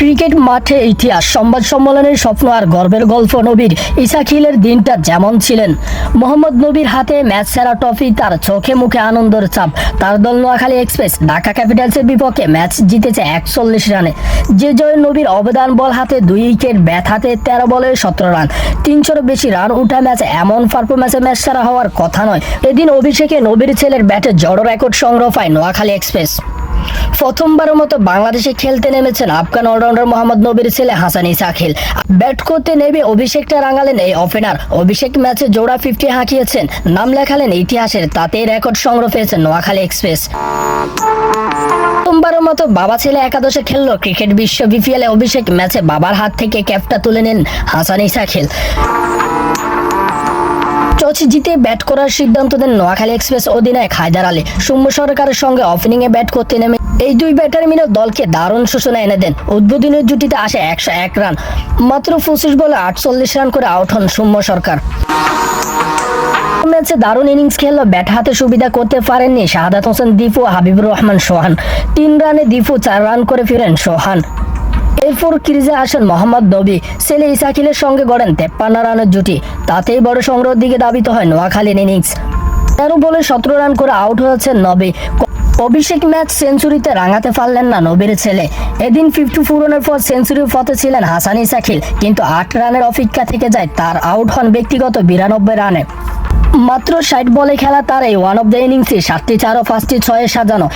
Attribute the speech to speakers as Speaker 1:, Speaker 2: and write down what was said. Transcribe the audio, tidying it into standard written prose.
Speaker 1: Cricket মাঠে ইতিহাস সংবাদ সম্মেলনের স্বপ্ন আর গর্বের গল্প নবীর ইসাখিলের দিনটা যেমন ছিলেন। মোহাম্মদ নবীর হাতে ম্যাচ সেরা ট্রফি, তার চোখে মুখে আনন্দের ছাপ। তার দল নোয়াখালী এক্সপ্রেস ঢাকা ক্যাপিটালসের বিপক্ষে ম্যাচ জিতেছে 41 রানে। যে জয়ে নবীর অবদান, বল হাতে 2 উইকেট, ব্যাট হাতে 13 বলে 17 রান, 300-এর বেশি রান উঠা ম্যাচ। এমন পারফরম্যান্সে ম্যাচ সেরা হওয়ার কথা নয়। এদিন অভিষেকে নবীর ছেলের ব্যাটে জড়ো রেকর্ড সংগ্রহ পায় নোয়াখালী এক্সপ্রেস। প্রথমবারের মতো বাংলাদেশে খেলতে নেমেছেন আফগান অলরাউন্ডার মোহাম্মদ নবীর ছেলে হাসান ইসাখিল। ব্যাট করতে নেমে অভিষেকটা রাঙালেন এই ওপেনার। অভিষেক ম্যাচে জোড়া 50 হাঁকিয়েছেন, নাম লেখালেন ইতিহাসের। তাতেই রেকর্ড সংগ্রহ পেয়েছেন নোয়াখালী এক্সপ্রেস। প্রথমবারের মতো বাবা ছেলে একাদশে খেলল ক্রিকেট বিশ্ব বিপিএলে। অভিষেক ম্যাচে বাবার হাত থেকে ক্যাপটা তুলে নেন হাসান ইসাখিল। টস জিতে ব্যাট করার সিদ্ধান্ত দেন নোয়াখালী এক্সপ্রেস অধিনায়ক হায়দার আলী। সৌম্য সরকারের সঙ্গে ওপেনিংয়ে ব্যাট করতে নেমে এই 2 ব্যাটার মিলে দলকে দারুণ সূচনা এনে দেন। উদ্বোধনের জুটিতে আসে 101 রান। মাত্র 25 বলে 48 রান করে আউট হন সৌম্য সরকার। ম্যাচে দারুণ ইনিংস খেললো, ব্যাট হাতে সুবিধা করতে পারেননি শাহাদাত হোসেন দীপু, হাবিবুর রহমান সোহান। 3 রানে দীপু 4 রান করে ফিরেন সোহান। এরপর ক্রিজে আসেন মোহাম্মদ নবী, ছেলে ইসাখিলের সঙ্গে গড়েন 53 রানের জুটি। তাতেই বড় সংগ্রহের দিকে ধাবিত হয় নোয়াখালীর ইনিংস। 13 বলে 17 রান করে আউট হয়েছেন নবী। অভিষেক ম্যাচ সেঞ্চুরিতে রাঙাতে পারলেন না নবীর ছেলে। এদিন 54 রানের পর সেঞ্চুরির পথে ছিলেন হাসান ইসাখিল, কিন্তু 8 রানের অপেক্ষা থেকে যায় তার। আউট হন ব্যক্তিগত 92 রানে। মাত্র 60 বলে খেলা তার এই ওয়ান অফ দ্য ইনিংসে 7টি 4 ও 5টি 6 সাজানো।